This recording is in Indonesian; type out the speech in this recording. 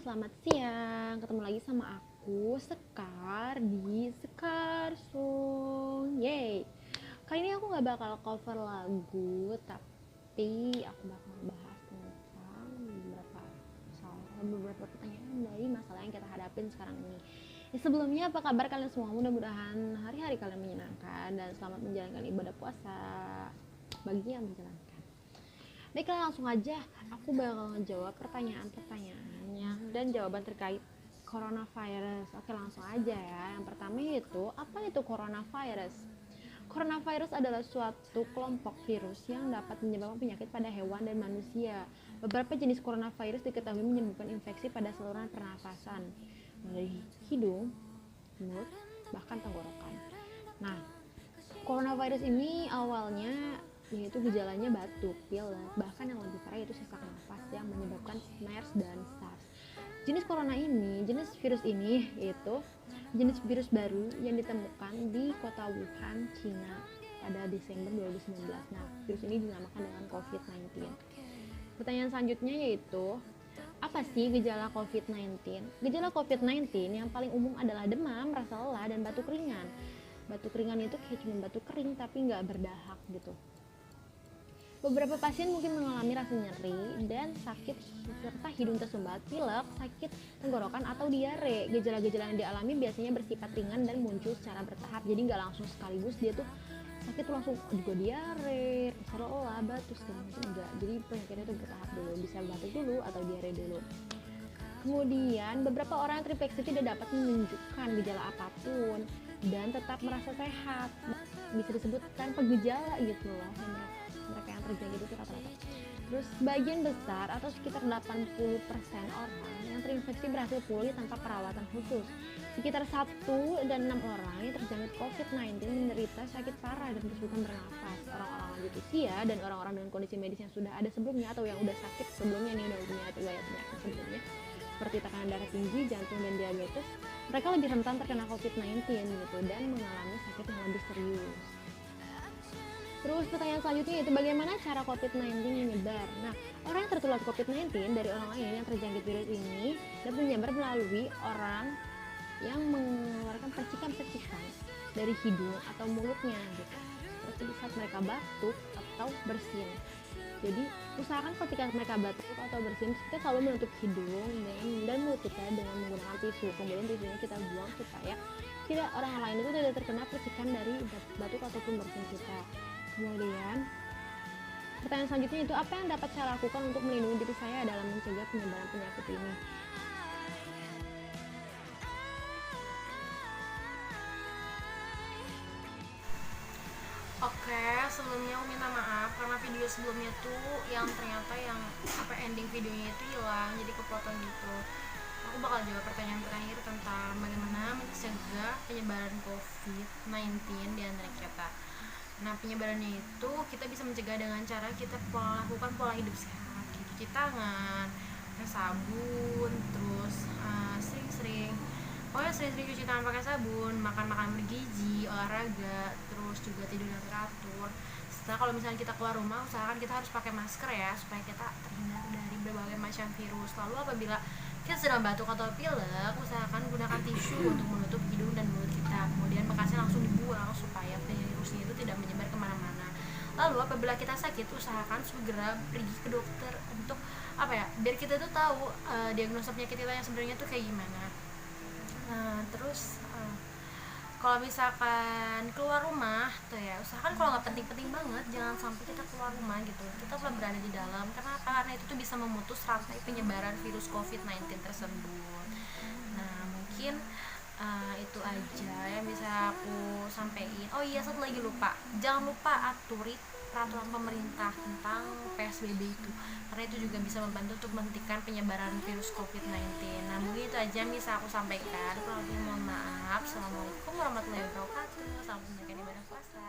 selamat siang. Ketemu lagi sama aku Sekar di Sekarsung. Yeay. Kali ini aku gak bakal cover lagu, tapi aku bakal bahas tentang beberapa pertanyaan dari masalah yang kita hadapin sekarang ini. Sebelumnya apa kabar kalian semua? Mudah-mudahan hari-hari kalian menyenangkan dan selamat menjalankan ibadah puasa bagi yang menjalankan. Baiklah, langsung aja aku bakal ngejawab pertanyaan-pertanyaannya dan jawaban terkait coronavirus. Oke, langsung aja ya. Yang pertama itu, apa itu coronavirus? Coronavirus adalah suatu kelompok virus yang dapat menyebabkan penyakit pada hewan dan manusia. Beberapa jenis coronavirus diketahui menyebabkan infeksi pada saluran pernafasan, dari hidung, mulut, bahkan tenggorokan. Nah, coronavirus ini awalnya yaitu gejalanya batuk, pilek, bahkan yang lebih parah yaitu sesak nafas yang menyebabkan MERS dan SARS. Jenis virus ini yaitu jenis virus baru yang ditemukan di kota Wuhan, Cina pada Desember 2019. Nah, virus ini dinamakan dengan COVID-19. Pertanyaan selanjutnya yaitu, apa sih gejala COVID-19? Gejala COVID-19 yang paling umum adalah demam, rasa lelah, dan batuk ringan. Batuk ringan itu kayak cuma batuk kering tapi nggak berdahak gitu. Beberapa pasien mungkin mengalami rasa nyeri dan sakit serta hidung tersumbat, pilek, sakit tenggorokan, atau diare. Gejala-gejala yang dialami biasanya bersifat ringan dan muncul secara bertahap, jadi nggak langsung sekaligus dia tuh sakit tuh langsung juga diare, rasa lelah, batuk segala macam, enggak. Jadi penyakitnya itu bertahap dulu, bisa batuk dulu atau diare dulu. Kemudian beberapa orang yang terinfeksi tidak dapat menunjukkan gejala apapun dan tetap merasa sehat, bisa disebut tanpa gejala gitu loh. Mereka yang terjangkit itu rata-rata. Terus bagian besar atau sekitar 80% orang yang terinfeksi berhasil pulih tanpa perawatan khusus. Sekitar 1 dan 6 orang yang terjangkit COVID-19 menderita sakit parah dan kesulitan bernafas. Orang-orang lanjut usia dan orang-orang dengan kondisi medis yang sudah ada sebelumnya atau yang udah sakit sebelumnya nih, udah punya riwayat penyakit sebelumnya seperti tekanan darah tinggi, jantung, dan diabetes, mereka lebih rentan terkena COVID-19 gitu dan mengalami sakit yang lebih serius. Terus pertanyaan selanjutnya yaitu bagaimana cara COVID-19 menyebar? Nah, orang yang tertular COVID-19 dari orang lain yang terjangkit virus ini dapat menyebar melalui orang yang mengeluarkan percikan-percikan dari hidung atau mulutnya gitu. Seperti saat mereka batuk atau bersin. Jadi, usahakan ketika mereka batuk atau bersin, kita selalu menutup hidung dan mulut kita dengan menggunakan tisu. Kemudian tisunya kita buang supaya tidak orang lain itu tidak terkena percikan dari batuk ataupun bersin kita. Kemudian pertanyaan selanjutnya itu, apa yang dapat saya lakukan untuk melindungi diri saya dalam mencegah penyebaran penyakit ini? Oke, sebelumnya aku minta maaf karena video sebelumnya tuh yang ternyata ending videonya itu hilang, jadi kepotong gitu. Aku bakal jawab pertanyaan terakhir tentang bagaimana mencegah penyebaran COVID-19 di antara kita. Nah, penyebarannya itu kita bisa mencegah dengan cara kita lakukan pola hidup sehat, cuci tangan, pakai sabun, terus sering-sering cuci tangan pakai sabun, makan makanan bergizi, olahraga, terus juga tidur yang teratur. Setelah kalau misalnya kita keluar rumah, usahakan kita harus pakai masker ya, supaya kita terhindar dari berbagai macam virus. Lalu apabila kita sedang batuk atau pilek, usahakan gunakan tisu untuk menutup hidung dan mulut kita. Kemudian bekasnya langsung dibuang supaya virusnya itu tidak menyebar kemana-mana. Lalu apabila kita sakit, usahakan segera pergi ke dokter untuk biar kita tuh tahu diagnosa penyakit kita yang sebenarnya tuh kayak gimana. Terus kalau misalkan keluar rumah tuh ya, usahakan kalau nggak penting-penting banget jangan sampai kita keluar rumah gitu, kita tetap berada di dalam. Karena itu tuh bisa memutus rantai penyebaran virus COVID-19 tersebut. Nah, mungkin itu aja yang bisa aku sampaikan. Oh iya, satu lagi lupa, jangan lupa aturi peraturan pemerintah tentang PSBB itu, karena itu juga bisa membantu untuk menghentikan penyebaran virus COVID-19. Nah, mungkin itu aja yang bisa aku sampaikan. Kalau mohon maaf. Assalamualaikum warahmatullahi wabarakatuh. Selamat menjalankan ibadah puasa.